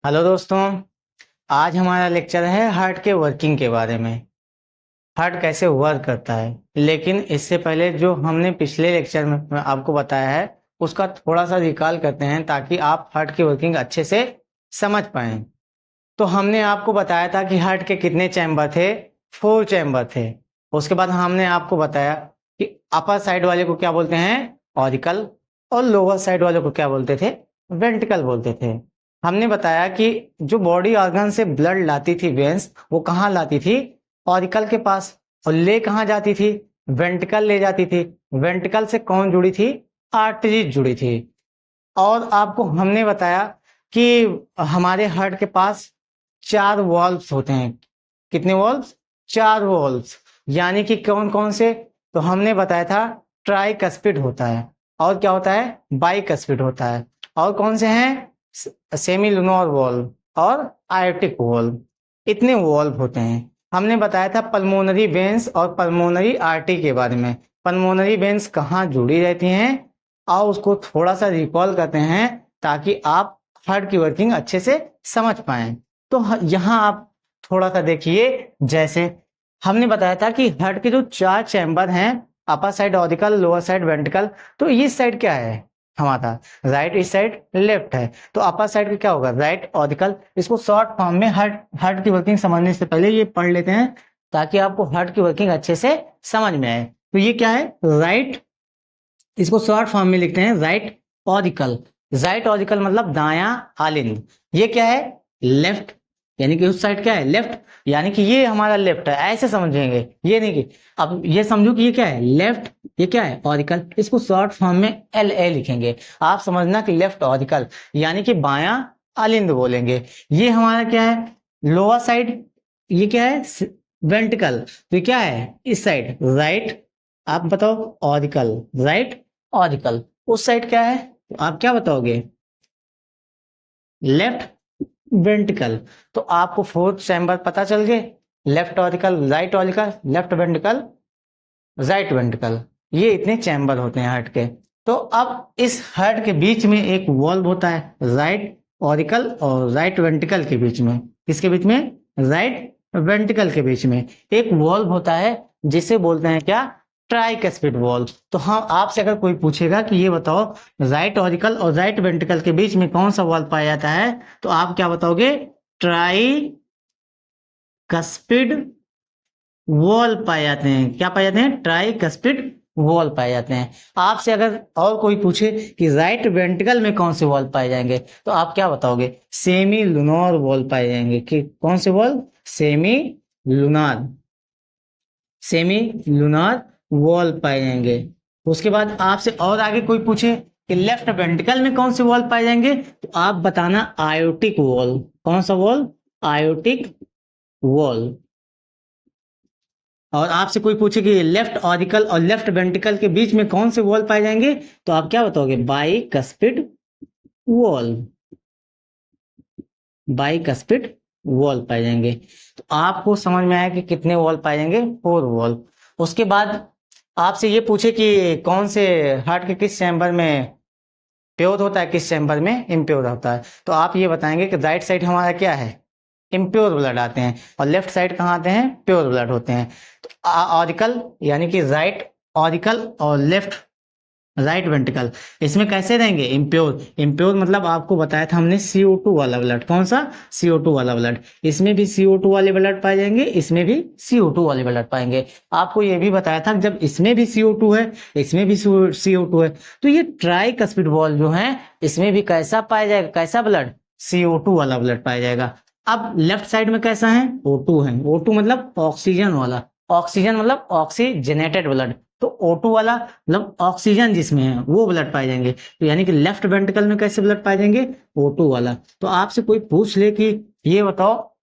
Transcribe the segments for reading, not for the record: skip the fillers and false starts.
Hello दोस्तों। आज हमारा लेक्चर है हार्ट के वर्किंग के बारे में। हार्ट कैसे वर्क करता है। लेकिन इससे पहले जो हमने पिछले लेक्चर में आपको बताया है उसका थोड़ा सा रिकॉल करते हैं ताकि आप हार्ट की वर्किंग अच्छे से समझ पाएं। तो हमने आपको बताया था कि हार्ट के कितने चैम्बर थे। 4 चैम्बर थे। उसके बाद हमने आपको बताया कि अपर साइड वाले को क्या बोलते हैं, ऑरिकल, और लोअर साइड वाले को क्या बोलते थे, वेंट्रिकल बोलते थे। हमने बताया कि जो बॉडी ऑर्गन से ब्लड लाती थी वेंस, वो कहाँ लाती थी, ऑरिकल के पास। और ले कहाँ जाती थी, वेंट्रिकल ले जाती थी। वेंट्रिकल से कौन जुड़ी थी, आर्टरीज जुड़ी थी। और आपको हमने बताया कि हमारे हार्ट के पास 4 वॉल्व्स होते हैं। कितने वॉल्व्स, 4 वॉल्व्स। यानी कि कौन कौन से, तो हमने बताया था ट्राइकस्पिड होता है, और क्या होता है, बाइकस्पिड होता है। और कौन से हैं, सेमी लुनर वॉल्व और आयोटिक वॉल्व। इतने वॉल्व होते हैं। हमने बताया था पल्मोनरी वेन्स और पल्मोनरी आर्टरी के बारे में। पल्मोनरी वेन्स कहाँ जुड़ी रहती हैं, और उसको थोड़ा सा रिकॉल करते हैं ताकि आप हार्ट की वर्किंग अच्छे से समझ पाएं। तो यहाँ आप थोड़ा सा देखिए। जैसे हमने बताया था कि हार्ट के जो 4 चैम्बर हैं, upper side auricle, lower side ventricle. तो इस साइड क्या है हमारा, राइट, इस साइड लेफ्ट है। तो अपर साइड का क्या होगा, राइट ऑरिकल। इसको शॉर्ट फॉर्म में हार्ट हार्ट की वर्किंग समझने से पहले ये पढ़ लेते हैं ताकि आपको हार्ट की वर्किंग अच्छे से समझ में आए। तो ये क्या है, राइट, इसको शॉर्ट फॉर्म में लिखते हैं राइट ऑरिकल। राइट ऑरिकल मतलब दायां आलिंद। ये क्या है, लेफ्ट, यानी कि उस साइड क्या है, लेफ्ट, यानी कि ये हमारा लेफ्ट है, ऐसे समझेंगे। ये नहीं कि अब ये समझो कि ये क्या है, लेफ्ट, ये क्या है, ऑरिकल। इसको शॉर्ट फॉर्म में एल ए लिखेंगे। आप समझना कि लेफ्ट ऑरिकल यानी कि बायां आलिंद बोलेंगे। ये हमारा क्या है, लोअर साइड। ये क्या है, वेंट्रिकल। तो ये क्या है, इस साइड राइट। आप बताओ, ऑरिकल, राइट ऑरिकल। उस साइड क्या है, तो आप क्या बताओगे, लेफ्ट वेंट्रिकल। तो आपको 4 चैम्बर पता चल गए, left auricle, right auricle, left ventricle, right ventricle. ये इतने चैम्बर होते हैं हार्ट के। तो अब इस हार्ट के बीच में एक वॉल्व होता है, राइट ऑरिकल और राइट वेंट्रिकल के बीच में। किसके बीच में, राइट वेंट्रिकल के बीच में एक वॉल्व होता है जिसे बोलते हैं क्या, ट्राइकस्पिड वॉल्व। तो हम आपसे अगर कोई पूछेगा कि ये बताओ राइट ऑरिकल और राइट वेंट्रिकल के बीच में कौन सा वॉल्व पाया जाता है, तो आप क्या बताओगे, ट्राइकस्पिड वॉल पाए जाते हैं। क्या पाए जाते हैं, ट्राइकस्पिड वॉल पाए जाते हैं। आपसे अगर और कोई पूछे कि राइट वेंट्रिकल में कौन से वॉल पाए जाएंगे, तो आप क्या बताओगे, सेमी लुनार वॉल पाए जाएंगे। कि कौन से wall, semi lunar, semi lunar wall पाए जाएंगे। उसके बाद आपसे और आगे कोई पूछे कि लेफ्ट वेंट्रिकल में कौन से वॉल पाए जाएंगे, तो आप बताना आयोटिक वॉल। कौन सा वॉल, आयोटिक वॉल। और आपसे कोई पूछे कि लेफ्ट ऑरिकल और लेफ्ट वेंट्रिकल के बीच में कौन से वॉल पाए जाएंगे, तो आप क्या बताओगे, बाइकस्पिड वॉल, बाइकस्पिड वॉल पाए जाएंगे। तो आपको समझ में आया कि कितने वॉल पाए जाएंगे, 4 वॉल। उसके बाद आपसे ये पूछे कि कौन से हार्ट के किस चैम्बर में प्योर होता है, किस चैम्बर में इम्प्योर होता है, तो आप ये बताएंगे कि राइट साइड हमारा क्या है, इम्प्योर ब्लड आते हैं, और लेफ्ट साइड कहाँ आते हैं, प्योर ब्लड होते हैं। तो ऑरिकल यानी कि राइट ऑरिकल और लेफ्ट राइट वेंट्रिकल, इसमें कैसे रहेंगे, इम्प्योर। इम्प्योर मतलब आपको बताया था हमने CO2 वाला ब्लड। कौन सा, CO2 वाला ब्लड। इसमें भी CO2 वाले ब्लड पाए जाएंगे, इसमें भी CO2 वाले ब्लड पाएंगे। आपको ये भी बताया था जब इसमें भी CO2 है, इसमें भी CO2 है, तो ये ट्राइकस्पिड वॉल्व जो है इसमें भी कैसा पाया जाएगा, कैसा ब्लड, CO2 वाला ब्लड पाया जाएगा। अब लेफ्ट साइड में कैसा है, O2 है। O2 मतलब ऑक्सीजन वाला, ऑक्सीजन मतलब ऑक्सीजनेटेड ब्लड। तो O2 वाला मतलब ऑक्सीजन जिसमें है वो ब्लड पाए जाएंगे। तो यानी कि लेफ्ट वेंट्रिकल में कैसे ब्लड पाए जाएंगे, O2 वाला। तो आपसे कोई पूछ ले कि ये बताओ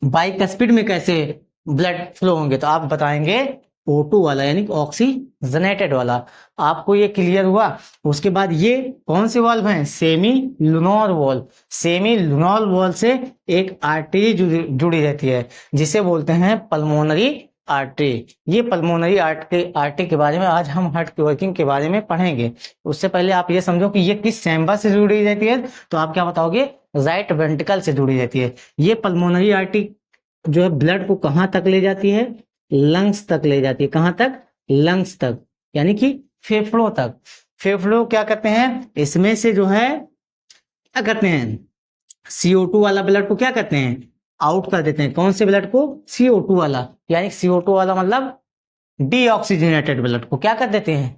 बाइकस्पिड में कैसे ब्लड फ्लो होंगे, तो आप बताएंगे O2 वाला यानी कि ऑक्सीजनेटेड वाला। आपको ये क्लियर हुआ। उसके बाद ये कौन से वॉल्व हैं, semi lunar valve. Semi lunar valve से एक आर्टरी जुड़ी रहती है जिसे बोलते हैं पल्मोनरी आर्टरी। ये पल्मोनरी आर्टरी के बारे में आज हम हार्ट की वर्किंग के बारे में पढ़ेंगे। उससे पहले आप ये समझो कि ये किस चैम्बर से जुड़ी रहती है, तो आप क्या बताओगे, राइट वेंट्रिकल से जुड़ी रहती है। ये पल्मोनरी आर्टरी जो है ब्लड को कहाँ तक ले जाती है, लंग्स तक ले जाती है। कहाँ तक, लंग्स तक, यानी कि फेफड़ों तक। फेफड़ों क्या करते हैं, इसमें से जो है क्या करते हैं, CO2 वाला ब्लड को क्या करते हैं, आउट कर देते हैं। कौन से ब्लड को, CO2 वाला, यानी CO2 वाला मतलब डीऑक्सीजनेटेड ब्लड को क्या कर देते हैं,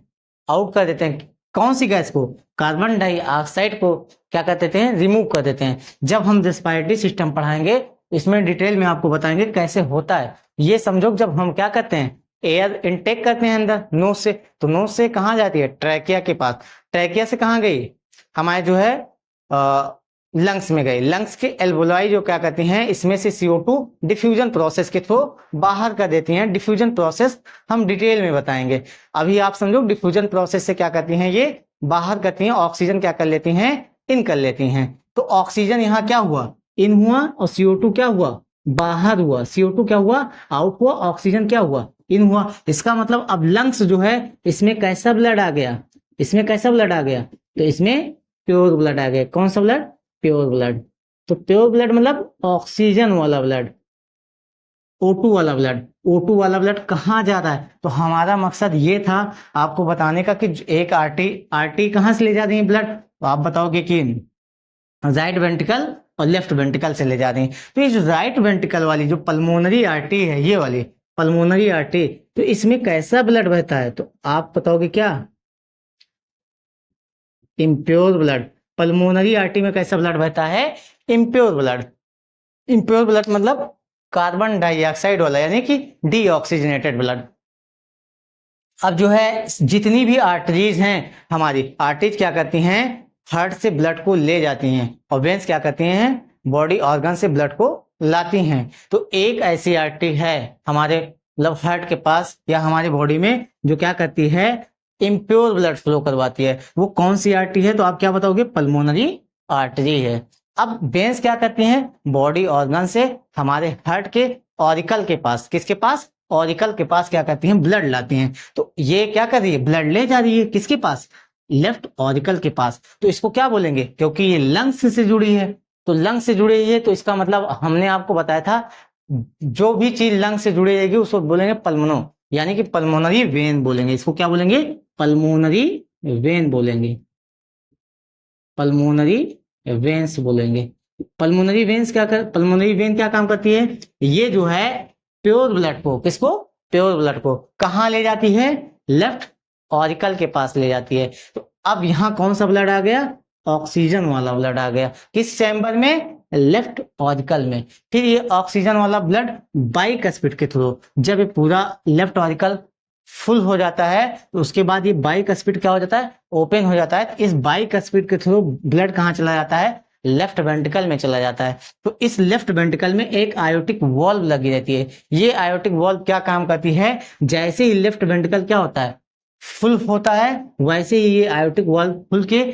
आउट कर देते हैं। कौन सी गैस को, कार्बन डाइऑक्साइड को क्या कर देते हैं, रिमूव कर देते हैं। जब हम रेस्पिरेटरी सिस्टम पढ़ाएंगे इसमें डिटेल में आपको बताएंगे कैसे होता है। ये समझो जब हम क्या करते हैं, एयर इनटेक करते हैं अंदर नोज से, तो नोज से कहाँ जाती है, ट्रैकिया के पास। ट्रैकिया से कहाँ गई, हमारे जो है लंग्स में गई। लंग्स के एल्वोलाई जो क्या करती हैं, इसमें से CO2 डिफ्यूजन प्रोसेस के थ्रू बाहर कर देती हैं। डिफ्यूजन प्रोसेस हम डिटेल में बताएंगे। अभी आप समझो डिफ्यूजन प्रोसेस से क्या करती हैं, ये बाहर करती हैं, ऑक्सीजन क्या कर लेती हैं, इन कर लेती हैं। तो ऑक्सीजन यहाँ क्या हुआ, इन हुआ, और CO2 क्या हुआ, बाहर हुआ। CO2 क्या हुआ, आउट हुआ, ऑक्सीजन क्या हुआ, इन हुआ। इसका मतलब अब लंग्स जो है इसमें कैसा ब्लड आ गया, इसमें कैसा ब्लड आ गया, तो इसमें प्योर ब्लड आ गया। कौन सा ब्लड, प्योर ब्लड। तो प्योर ब्लड मतलब ऑक्सीजन वाला ब्लड, O2 वाला ब्लड। O2 वाला ब्लड कहाँ जा रहा है, तो हमारा मकसद ये था आपको बताने का कि एक आर्टरी कहाँ से ले जा रही है ब्लड, तो आप बताओगे कि राइट वेंट्रिकल और लेफ्ट वेंट्रिकल से ले जा रही है। तो ये जो राइट वेंट्रिकल वाली जो पल्मोनरी आर्टरी है, ये वाली पल्मोनरी आर्टरी, तो इसमें कैसा ब्लड बहता है, तो आप बताओगे क्या, इम्प्योर ब्लड। पल्मोनरी आर्टरी में कैसा ब्लड बहता है, इम्प्योर ब्लड। इम्प्योर ब्लड मतलब कार्बन डाइऑक्साइड वाला, यानी कि डीऑक्सीजनेटेड ब्लड। अब जो है जितनी भी आर्टरीज हैं, हमारी आर्टरीज क्या करती हैं, हार्ट से ब्लड को ले जाती हैं, और वेन्स क्या करती हैं, बॉडी ऑर्गन से ब्लड को लाती हैं। तो एक ऐसी आर्टरी है हमारे मतलब हार्ट के पास या हमारी बॉडी में जो क्या करती है, इम्प्योर ब्लड फ्लो करवाती है। वो कौन सी आर्टरी है, तो आप क्या बताओगे, पल्मोनरी आर्टरी है। अब वेन्स क्या करती हैं, बॉडी ऑर्गन से हमारे हार्ट के ऑरिकल के पास, किसके पास, ऑरिकल के पास क्या करती हैं, ब्लड लाती हैं। तो ये क्या कर रही है, ब्लड ले जा रही है किसके पास, लेफ्ट ऑरिकल के पास। तो इसको क्या बोलेंगे, क्योंकि ये लंग्स से जुड़ी है, तो लंग्स से जुड़ी है, तो इसका मतलब हमने आपको बताया था जो भी चीज लंग्स से जुड़ी रहेगी उसको बोलेंगे पल्मोनो, यानी कि पल्मोनरी वेन बोलेंगे। इसको क्या बोलेंगे, पल्मोनरी वेन बोलेंगे, पल्मोनरी वेन्स बोलेंगे। पल्मोनरी वेन्स क्या कर, पल्मोनरी वेन क्या काम करती है, ये जो है प्योर ब्लड को, किसको, प्योर ब्लड को कहाँ ले जाती है, लेफ्ट ऑरिकल के पास ले जाती है। तो अब यहाँ कौन सा ब्लड आ गया, ऑक्सीजन वाला ब्लड आ गया, किस चैम्बर में, लेफ्ट ऑरिकल में। फिर ये ऑक्सीजन वाला ब्लड बाइकस्पिड के थ्रू, जब ये पूरा लेफ्ट ऑरिकल फुल हो जाता है तो उसके बाद ये बाइकस्पिड क्या हो जाता है, ओपन हो जाता है। तो इस बाइकस्पिड के थ्रू ब्लड कहाँ चला जाता है, लेफ्ट वेंट्रिकल में चला जाता है। तो इस लेफ्ट वेंट्रिकल में एक आयोटिक वॉल्व लगी रहती है। ये आयोटिक वॉल्व क्या काम करती है, जैसे ही लेफ्ट वेंट्रिकल क्या होता है, फुल होता है, वैसे ही ये आयोटिक वॉल्व खुल के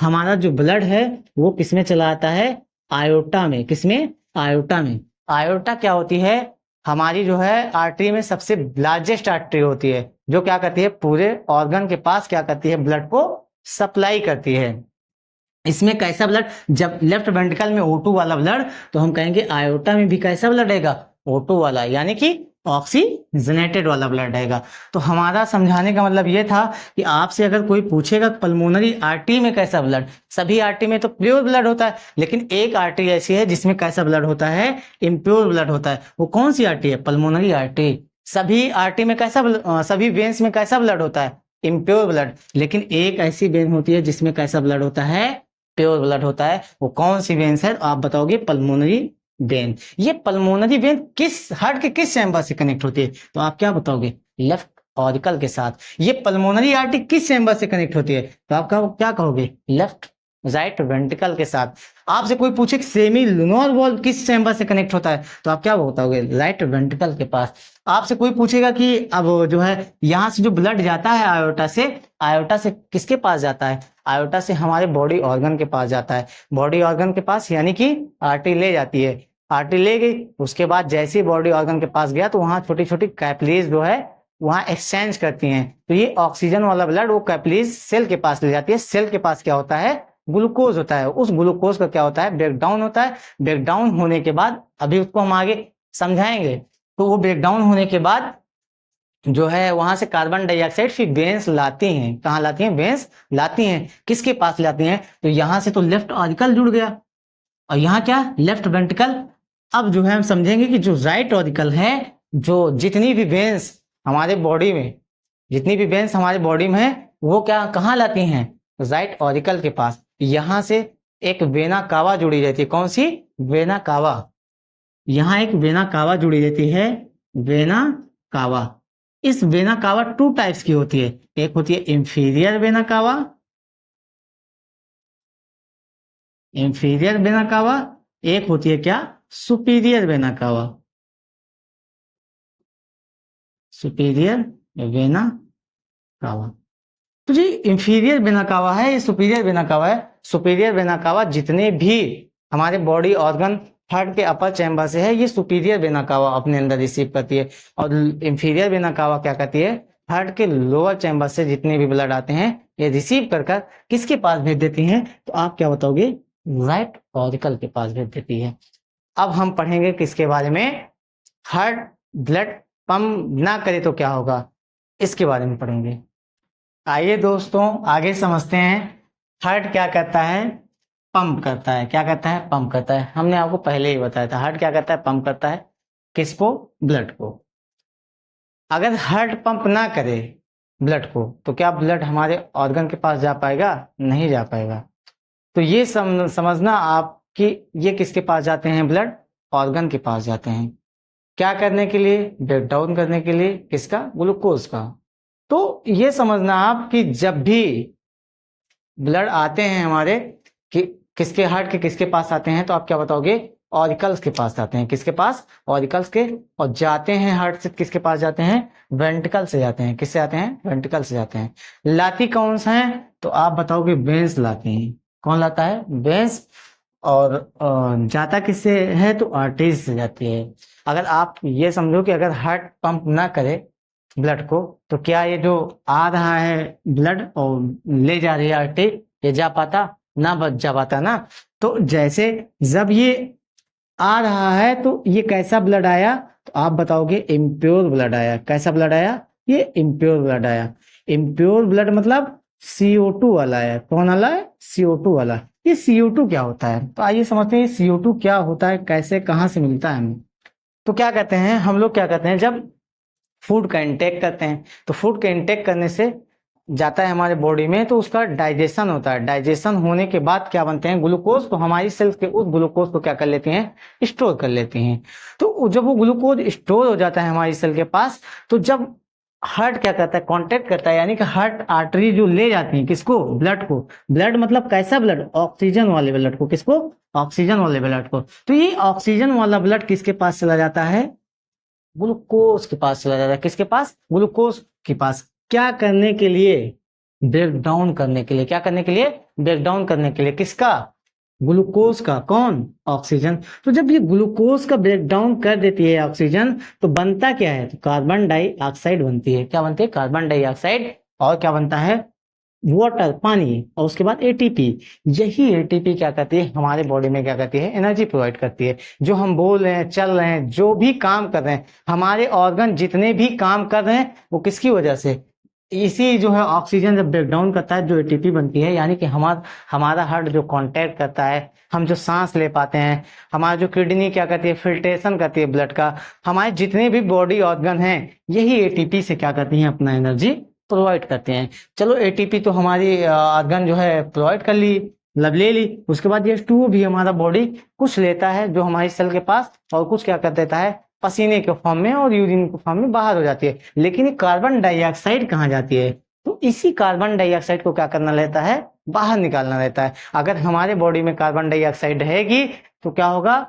हमारा जो ब्लड है वो किसमें चला आता है, आयोटा में। किसमें, आयोटा में। आयोटा क्या होती है, हमारी जो है आर्टरी में सबसे लार्जेस्ट आर्टरी होती है, जो क्या करती है, पूरे ऑर्गन के पास क्या करती है, ब्लड को सप्लाई करती है। इसमें कैसा ब्लड, जब लेफ्ट वेंट्रिकल में O2 वाला ब्लड, तो हम कहेंगे आयोटा में भी कैसा ब्लड रहेगा, O2 वाला, यानी कि ऑक्सीजनेटेड वाला ब्लड रहेगा। तो हमारा समझाने का मतलब ये था कि आपसे अगर कोई पूछेगा पल्मोनरी आर्टरी में कैसा ब्लड, सभी आर्टरी में तो प्योर ब्लड होता है, लेकिन एक आर्टरी ऐसी है जिसमें कैसा ब्लड होता है, इम्प्योर ब्लड होता है। वो कौन सी आर्टरी है, पल्मोनरी आर्टरी। सभी आर्टरी में कैसा सभी वेन्स में कैसा ब्लड होता है, इम्प्योर ब्लड, लेकिन एक ऐसी वेन होती है जिसमें कैसा ब्लड होता है, प्योर ब्लड होता है। वो कौन सी वेन्स है, आप बताओगे, पल्मोनरी वेन। ये पल्मोनरी वेन किस हार्ट के किस चैम्बर से कनेक्ट होती है, तो आप क्या बताओगे, लेफ्ट ऑरिकल के साथ। ये पल्मोनरी आर्टरी किस चैम्बर से कनेक्ट होती है, तो आप क्या कहोगे, लेफ्ट राइट वेंट्रिकल के साथ। आपसे कोई पूछे सेमी लुनर वॉल्व किस चैम्बर से कनेक्ट होता है, तो आप क्या बताओगे, राइट वेंट्रिकल के पास। आपसे कोई पूछेगा कि अब जो है यहाँ से जो ब्लड जाता है आयोटा से किसके पास जाता है, आयोटा से हमारे बॉडी ऑर्गन के पास जाता है। बॉडी ऑर्गन के पास यानी कि आर्टरी ले जाती है, आर्टरी ले गई, उसके बाद जैसे ही बॉडी ऑर्गन के पास गया तो वहां छोटी छोटी कैपिलरीज जो है वहां एक्सचेंज करती हैं। तो ये ऑक्सीजन वाला ब्लड वो कैपिलरीज सेल के पास ले जाती है। सेल के पास क्या होता है, ग्लूकोज होता है, उस ग्लूकोज का क्या होता है, ब्रेकडाउन होता है। ब्रेकडाउन होने के बाद, अभी उसको हम आगे समझाएंगे, तो वो ब्रेकडाउन होने के बाद जो है वहां से कार्बन डाइऑक्साइड फिर वेन्स लाती हैं। कहाँ लाती हैं, वेन्स लाती हैं। किसके पास लाती हैं, तो यहां से तो लेफ्ट ऑरिकल जुड़ गया, और यहाँ क्या, लेफ्ट वेंट्रिकल। अब जो है हम समझेंगे कि जो राइट ऑरिकल है, जो जितनी भी वेन्स हमारे बॉडी में, जितनी भी वेन्स हमारे बॉडी में है, वो क्या कहाँ लाती हैं, राइट ऑरिकल के पास। यहां से एक वेना कावा जुड़ी रहती है। कौन सी, वेना कावा। यहाँ एक वेना कावा जुड़ी रहती है, वेना कावा। इस वेना कावा टू टाइप्स की होती है, एक होती है inferior vena cava, inferior vena cava, एक होती है क्या, superior vena cava, superior vena cava. तो जी इंफीरियर वेना कावा है, ये सुपीरियर वेना कावा है। सुपीरियर वेना कावा जितने भी हमारे बॉडी ऑर्गन हार्ट के अपर चैम्बर से है, ये सुपीरियर वेना कावा अपने अंदर रिसीव करती है। और इंफीरियर वेना कावा क्या करती है, हार्ट के लोअर चैम्बर से जितने भी ब्लड आते हैं, ये रिसीव कर कर किसके पास भेज देती हैं, तो आप क्या बताओगे, राइट ऑरिकल के पास भेज देती है। अब हम पढ़ेंगे किसके बारे में, हार्ट ब्लड पंप ना करे तो क्या होगा, इसके बारे में पढ़ेंगे। आइए दोस्तों आगे समझते हैं, हार्ट क्या करता है, पंप करता है। क्या करता है, पंप करता है। हमने आपको पहले ही बताया था, हार्ट क्या करता है, पंप करता है। किसको, ब्लड को। अगर हार्ट पंप ना करे ब्लड को, तो क्या ब्लड हमारे ऑर्गन के पास जा पाएगा, नहीं जा पाएगा। तो ये समझना आप कि ये किसके पास जाते हैं, ब्लड ऑर्गन के पास जाते हैं। क्या करने के लिए, ब्रेक डाउन करने के लिए, किसका, ग्लूकोज का। तो ये समझना आप कि जब भी ब्लड आते हैं हमारे कि किसके, हार्ट के किसके पास आते हैं, तो आप क्या बताओगे, ऑरिकल्स के पास आते हैं। किसके पास, ऑरिकल्स के। और जाते हैं हार्ट से किसके पास जाते हैं, वेंट्रिकल से जाते हैं। किससे आते हैं, वेंट्रिकल से जाते हैं। लाती कौन सा है, तो आप बताओगे वेन्स लाते हैं। कौन लाता है, वेन्स। और जाता किससे है, तो आर्टरीज से जाती है। अगर आप ये समझो कि अगर हार्ट पंप ना करे ब्लड को, तो क्या ये जो आ रहा है ब्लड और ले जा रही है आर्टरी, ये जा पाता, ना बच जा पाता ना। तो जैसे जब ये आ रहा है, तो ये कैसा ब्लड आया, तो आप बताओगे इम्प्योर ब्लड आया। कैसा ब्लड आया, ये इम्प्योर ब्लड आया। इम्प्योर ब्लड मतलब CO2 वाला है। कौन वाला है, CO2 वाला। ये CO2 क्या होता है, तो आइए समझते हैं CO2 क्या होता है, कैसे कहाँ से मिलता है हमें। तो क्या कहते हैं हम लोग, क्या कहते हैं, जब फूड का इंटेक करते हैं, तो फूड के इंटेक करने से जाता है हमारे बॉडी में, तो उसका डाइजेशन होता है। डाइजेशन होने के बाद क्या बनते हैं, ग्लूकोज। तो हमारी सेल्स के उस ग्लूकोज को क्या कर लेती हैं, स्टोर कर लेती हैं। तो जब वो ग्लूकोज स्टोर हो जाता है हमारी सेल के पास, तो जब हार्ट क्या करता है, कांटेक्ट करता है, यानी कि हार्ट आर्टरी जो ले जाती है किसको, ब्लड को। ब्लड मतलब कैसा ब्लड, ऑक्सीजन वाले ब्लड को। किसको, ऑक्सीजन वाले ब्लड को। तो ये ऑक्सीजन वाला ब्लड किसके पास चला जाता है, ग्लूकोज के पास चला जाता है। किसके पास, ग्लूकोज के पास। क्या करने के लिए, ब्रेक डाउन करने के लिए। क्या करने के लिए, ब्रेक डाउन करने के लिए। किसका, ग्लूकोज का। कौन, ऑक्सीजन। तो जब ये ग्लूकोज का ब्रेक डाउन कर देती है ऑक्सीजन, तो बनता क्या है, तो कार्बन डाइऑक्साइड बनती है। क्या बनती है, कार्बन डाइऑक्साइड। और क्या बनता है, वाटर, पानी। और उसके बाद एटीपी। यही एटीपी क्या करती है, हमारे बॉडी में क्या करती है, एनर्जी प्रोवाइड करती है। जो हम बोल रहे हैं, चल रहे हैं, जो भी काम कर रहे हैं, हमारे ऑर्गन जितने भी काम कर रहे हैं, वो किसकी वजह से, इसी जो है ऑक्सीजन जब ब्रेक डाउन करता है, जो एटीपी बनती है, यानी कि हमारा हार्ट जो कांटेक्ट करता है, हम जो सांस ले पाते हैं, हमारा जो किडनी क्या करती है, फिल्ट्रेशन करती है ब्लड का, हमारे जितने भी बॉडी ऑर्गन हैं, यही एटीपी से क्या करती हैं, अपना एनर्जी प्रोवाइड करते हैं। चलो एटीपी तो हमारी ऑर्गन जो है प्रोवाइड कर ली, मतलब ले ली। उसके बाद ये टू भी हमारा बॉडी कुछ लेता है जो हमारी सेल के पास, और कुछ क्या कर देता है, पसीने के फॉर्म में और यूरिन के फॉर्म में बाहर हो जाती है। लेकिन ये कार्बन डाइऑक्साइड कहाँ जाती है, तो इसी कार्बन डाइऑक्साइड को क्या करना रहता है, बाहर निकालना रहता है। अगर हमारे बॉडी में कार्बन डाइऑक्साइड रहेगी, तो क्या होगा,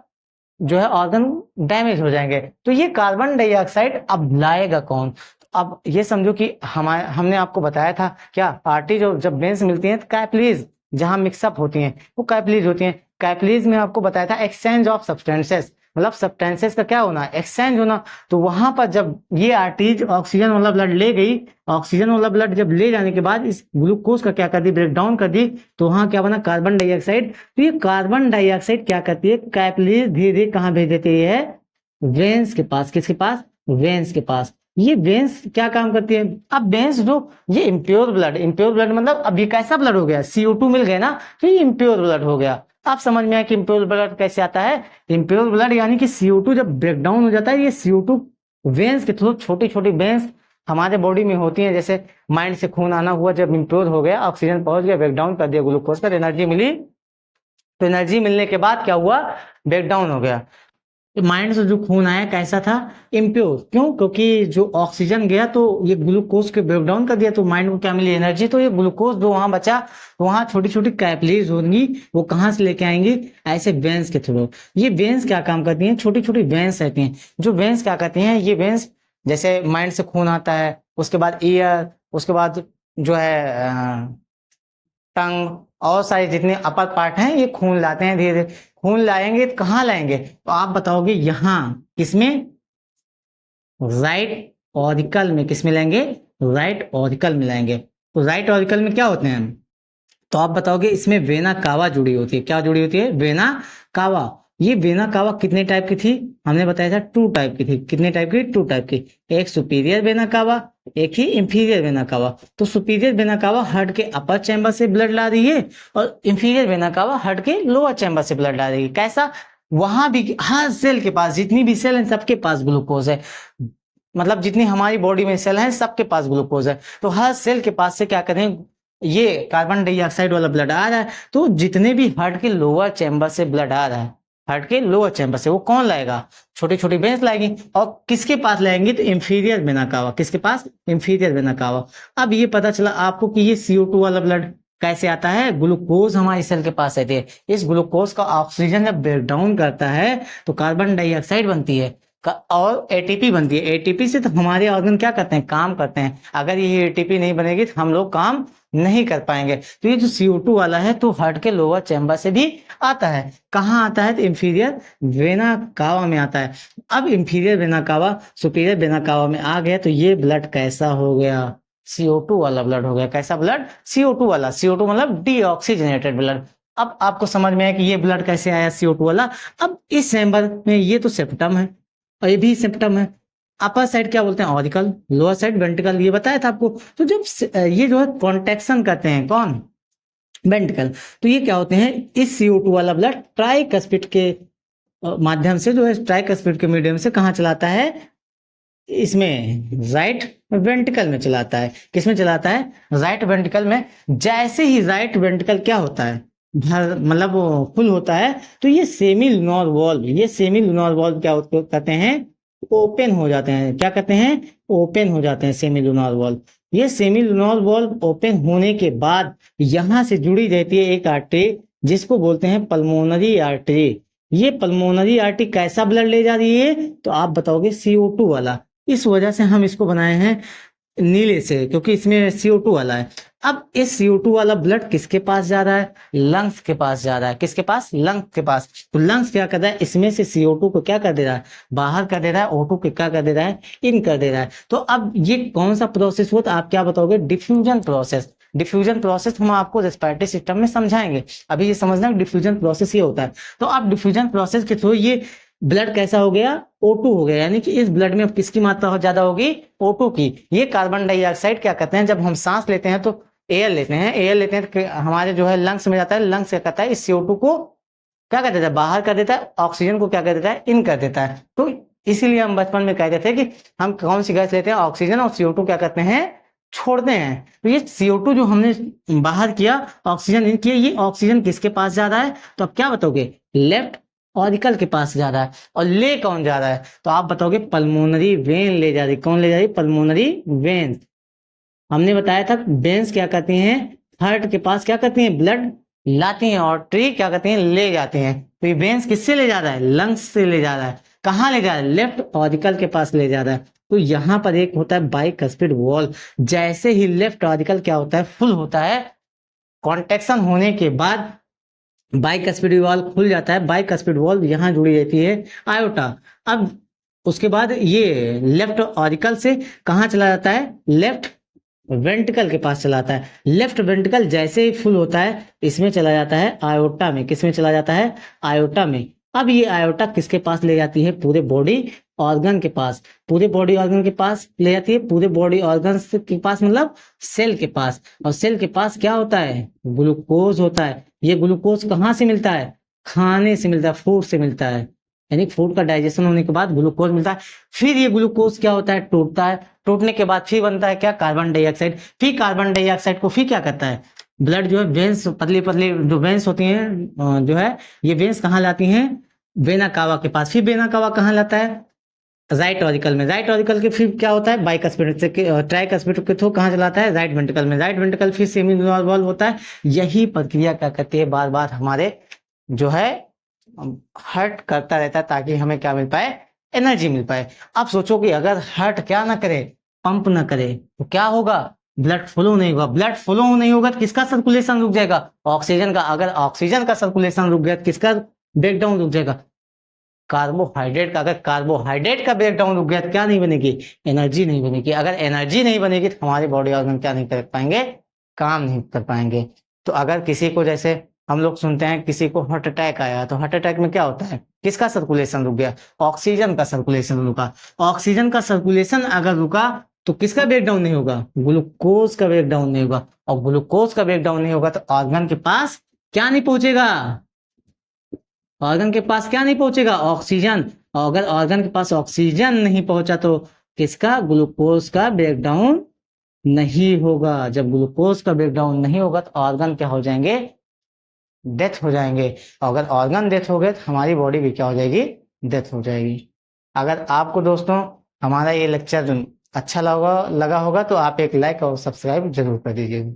जो है ऑर्गन डैमेज हो जाएंगे। तो ये कार्बन डाइऑक्साइड अब लाएगा कौन, अब ये समझो कि हमने आपको बताया था क्या, आर्टरी जो जब वेन्स मिलती हैं, तो कैपिलरीज जहां मिक्सअप होती हैं, वो कैपिलरीज होती हैं। कैपिलरीज में आपको बताया था एक्सचेंज ऑफ सब्सटेंसेस, मतलब सब्सटेंसेस का क्या होना, एक्सचेंज होना। तो वहां पर जब ये आर्टरीज ऑक्सीजन वाला ब्लड ले गई, ऑक्सीजन वाला ब्लड जब ले जाने के बाद इस ग्लूकोज का क्या कर दी, ब्रेक डाउन कर दी, तो वहां क्या बना, कार्बन डाइऑक्साइड। तो ये कार्बन डाइऑक्साइड क्या करती है, कैपिलरीज धीरे धीरे कहाँ भेज देती है, वेन्स के पास। किसके पास, वेन्स के पास। ये वेन्स क्या काम करती है, अब वेन्स जो, ये इम्प्योर ब्लड, इम्प्योर ब्लड मतलब अब ये कैसा ब्लड हो गया, CO2 मिल गया ना, तो ये इम्प्योर ब्लड हो गया। आप समझ में आया कि इम्प्योर ब्लड कैसे आता है। इम्प्योर ब्लड यानी कि CO2 जब ब्रेक डाउन हो जाता है, ये CO2 वेन्स के थ्रू, छोटी छोटी वेन्स हमारे बॉडी में होती है, जैसे माइंड से खून आना हुआ, जब इम्प्योर हो गया, ऑक्सीजन पहुंच गया, ब्रेक डाउन कर दिया ग्लूकोज पर, एनर्जी मिली। तो एनर्जी मिलने के बाद क्या हुआ, ब्रेक डाउन हो गया। माइंड से जो खून आया कैसा था, इम्प्योर। क्यों, क्योंकि जो ऑक्सीजन गया तो ये ग्लूकोज के ब्रेक डाउन कर दिया, तो माइंड को क्या मिली, एनर्जी। तो ये ग्लूकोज जो वहां बचा, तो वहां छोटी छोटी कैपिलरीज होंगी, वो कहाँ से लेके आएंगी, ऐसे वेन्स के थ्रू। ये वेन्स क्या काम करती हैं, छोटी छोटी वेन्स रहती हैं। जो वेन्स क्या करती हैं, ये वेन्स जैसे माइंड से खून आता है, उसके बाद ईयर, उसके बाद जो है टंग, और सारे जितने अपर पार्ट हैं, ये खून लाते हैं धीरे धीरे। खून लाएंगे तो कहाँ लाएंगे, तो आप बताओगे यहाँ किसमें, राइट ऑरिकल में। किसमें लाएंगे, राइट ऑरिकल में लाएंगे। तो राइट ऑरिकल में क्या होते हैं, तो आप बताओगे इसमें वेना कावा जुड़ी होती है। क्या जुड़ी होती है, वेना कावा। ये वेना कावा कितने टाइप की थी, हमने बताया था 2 टाइप की थी। कितने टाइप की, 2 टाइप की। एक सुपीरियर वेना कावा, एक ही इंफीरियर वेना कावा। तो सुपीरियर वेना कावा हार्ट के अपर चैम्बर से ब्लड ला रही है, और इंफीरियर वेना कावा हार्ट के लोअर चैम्बर से ब्लड ला रही है। कैसा, वहां भी हर सेल के पास, जितनी भी सेल है सबके पास ग्लूकोज है। मतलब जितनी हमारी बॉडी में सेल है सबके पास ग्लूकोज है। तो हर सेल के पास से क्या करें, ये कार्बन डाइऑक्साइड वाला ब्लड आ रहा है। तो जितने भी हार्ट के लोअर चैम्बर से ब्लड आ रहा है, हार्ट के लोअर चैम्बर से, वो कौन लाएगा, छोटी छोटी वेन्स लाएगी। और किसके पास लाएंगे, तो इंफीरियर वेना कावा। किसके पास, इंफीरियर वेना कावा। अब ये पता चला आपको कि ये CO2 वाला ब्लड कैसे आता है, ग्लूकोज हमारी सेल के पास रहती है। इस ग्लूकोज का ऑक्सीजन जब ब्रेक डाउन करता है तो कार्बन डाइऑक्साइड बनती है, और ATP बनती है। ATP से तो हमारे ऑर्गन क्या करते हैं, काम करते हैं। अगर ये ATP नहीं बनेगी तो हम लोग काम नहीं कर पाएंगे। तो ये जो CO2 वाला है, तो हार्ट के लोअर चैम्बर से भी आता है। कहाँ आता है, तो इंफीरियर वेना कावा में आता है। अब inferior vena cava superior vena cava में आ गया, तो ये ब्लड कैसा हो गया, CO2 वाला ब्लड हो गया। कैसा ब्लड, CO2 वाला। CO2 मतलब डीऑक्सीजनेटेड ब्लड। अब आपको समझ में आया कि ये ब्लड कैसे आया, CO2 वाला। अब इस चैम्बर में ये तो सेप्टम है, और ये भी सिम्पटम है। अपर साइड क्या बोलते हैं, ऑरिकल, लोअर साइड वेंट्रिकल, ये बताया था आपको। तो जब ये जो है कॉन्ट्रैक्शन करते हैं, कौन, वेंट्रिकल, तो ये क्या होते हैं, इस CO2 वाला ब्लड ट्राइकस्पिड के माध्यम से, जो है ट्राइकस्पिड के मीडियम से कहाँ चलाता है, इसमें राइट वेंट्रिकल में चलाता है। किसमें चलाता है, राइट वेंट्रिकल में। जैसे ही राइट वेंट्रिकल क्या होता है, मतलब वो फुल होता है, तो ये सेमी लूनार वॉल्व, ये सेमी लूनार वॉल्व क्या कहते हैं, ओपन हो जाते हैं। क्या कहते हैं, ओपन हो जाते हैं सेमी लूनार वॉल्व। ये सेमी लूनार वॉल्व ओपन होने के बाद यहां से जुड़ी रहती है एक आर्टरी, जिसको बोलते हैं पल्मोनरी आर्टरी। ये पल्मोनरी आर्टरी कैसा ब्लड ले जा रही है, तो आप बताओगे CO2 वाला। इस वजह से हम इसको बनाए हैं नीले से, क्योंकि इसमें CO2 वाला है। अब इस CO2 वाला ब्लड किसके पास जा रहा है, लंग्स के पास जा रहा है। किसके पास, लंग्स के पास। तो लंग्स क्या कर रहा है, इसमें से CO2 को क्या कर दे रहा है, बाहर कर दे रहा है, O2 को क्या कर दे रहा है, इन कर दे रहा है। तो अब ये कौन सा प्रोसेस हुआ, तो आप क्या बताओगे, डिफ्यूजन प्रोसेस। डिफ्यूजन प्रोसेस हम आपको रेस्पिरेटरी सिस्टम में समझाएंगे, अभी ये समझना डिफ्यूजन प्रोसेस ये होता है। तो अब डिफ्यूजन प्रोसेस के थ्रू ये ब्लड कैसा हो गया, O2 हो गया। यानी कि इस ब्लड में अब किसकी मात्रा ज्यादा होगी, O2 की। ये कार्बन डाइऑक्साइड क्या कहते हैं, जब हम सांस लेते हैं तो एयर लेते हैं, एयर लेते हैं तो हमारे जो है लंग्स में जाता है। लंग्स क्या करता है, इस CO2 को क्या कर देता है, बाहर कर देता है, ऑक्सीजन को क्या कर देता है, इन कर देता है। तो इसीलिए हम बचपन में कहते थे कि हम कौन सी गैस लेते हैं, ऑक्सीजन, और CO2 क्या करते हैं, छोड़ते हैं। तो ये CO2 जो हमने बाहर किया, ऑक्सीजन इन किया, ये ऑक्सीजन किसके पास जा रहा है, तो आप क्या बताओगे, लेफ्ट ऑरिकल के पास जा रहा है। और ले कौन जा रहा है, तो आप बताओगे पल्मोनरी वेन ले जा रही। कौन ले जा रही, पल्मोनरी वेन। हमने बताया था वेन्स क्या करती हैं, हार्ट के पास क्या करती हैं, ब्लड लाती हैं, और ट्री क्या करती हैं, ले जाते हैं। तो ये वेन्स किससे ले जा रहा है, लंग्स से ले जा रहा है। कहाँ ले जा रहा है, लेफ्ट ऑरिकल के पास ले जा रहा है। तो यहां पर एक होता है बाइकस्पिड वॉल्व। जैसे ही लेफ्ट ऑरिकल क्या होता है, फुल होता है, कॉन्ट्रैक्शन होने के बाद बाइकस्पिड वाल्व खुल जाता है, बाइकस्पिड वाल्व यहाँ जुड़ी रहती है आयोटा। अब उसके बाद ये लेफ्ट ऑरिकल से कहाँ चला जाता है, लेफ्ट वेंट्रिकल के पास चला जाता है। लेफ्ट वेंट्रिकल जैसे ही फुल होता है इसमें चला जाता है आयोटा में, किसमें चला जाता है, आयोटा में। अब ये आयोटा किसके पास ले जाती है, पूरे बॉडी ऑर्गन के पास, पूरे बॉडी ऑर्गन के पास ले जाती है, पूरे बॉडी ऑर्गन के पास मतलब सेल के पास। और सेल के पास क्या होता है, ग्लूकोज होता है। ये ग्लूकोज कहाँ से मिलता है, खाने से मिलता है, फूड से मिलता है, यानी फूड का डाइजेशन होने के बाद ग्लूकोज मिलता है। फिर ये ग्लूकोज क्या होता है, टूटता है, टूटने के बाद फिर बनता है क्या, कार्बन डाइऑक्साइड। फिर कार्बन डाइऑक्साइड को फिर क्या करता है, ब्लड जो है, वेंस, पतली पतली जो वेंस होती हैं जो है, ये वेंस कहाँ लाती हैं, वेना कावा के पास। फिर वेना कावा कहाँ लाता है, राइट ऑरिकल में। राइट ऑरिकल के फिर क्या होता है, बाइकस्पिड से ट्राइकस्पिड के थ्रू कहाँ चलाता है, राइट वेंट्रिकल में। राइट वेंट्रिकल फिर सेमिलुनर वॉल्व होता है। यही प्रक्रिया क्या करती है, बार बार हमारे जो है हर्ट करता रहता है, ताकि हमें क्या मिल पाए, एनर्जी मिल पाए। अब सोचो कि अगर हर्ट क्या ना करे, पंप ना करे, तो क्या होगा, ब्लड फ्लो नहीं होगा। ब्लड फ्लो नहीं होगा तो किसका सर्कुलेशन रुक जाएगा, ऑक्सीजन का। अगर ऑक्सीजन का सर्कुलेशन रुक गया तो किसका ब्रेकडाउन रुक जाएगा, कार्बोहाइड्रेट का। अगर कार्बोहाइड्रेट का ब्रेकडाउन रुक गया तो क्या नहीं बनेगी, एनर्जी नहीं बनेगी। अगर एनर्जी नहीं बनेगी तो हमारे बॉडी ऑर्गन क्या नहीं कर पाएंगे, काम नहीं कर पाएंगे। तो अगर किसी को, जैसे हम लोग सुनते हैं किसी को हार्ट अटैक आया, तो हार्ट अटैक में क्या होता है, किसका सर्कुलेशन रुक गया, ऑक्सीजन का सर्कुलेशन रुका। ऑक्सीजन का सर्कुलेशन अगर रुका तो किसका ब्रेकडाउन नहीं होगा, ग्लूकोज का ब्रेकडाउन नहीं होगा। और ग्लूकोज का ब्रेकडाउन नहीं होगा तो ऑर्गन के पास क्या नहीं पहुंचेगा, ऑर्गन के पास क्या नहीं पहुंचेगा, ऑक्सीजन। और अगर ऑर्गन के पास ऑक्सीजन नहीं पहुंचा तो किसका, ग्लूकोज का ब्रेकडाउन नहीं होगा। जब ग्लूकोज का ब्रेकडाउन नहीं होगा तो ऑर्गन क्या हो जाएंगे, डेथ हो जाएंगे। और अगर ऑर्गन डेथ हो गए तो हमारी बॉडी भी क्या हो जाएगी, डेथ हो जाएगी। अगर आपको दोस्तों हमारा ये लेक्चर अच्छा लगा होगा तो आप एक लाइक और सब्सक्राइब जरूर कर दीजिएगा।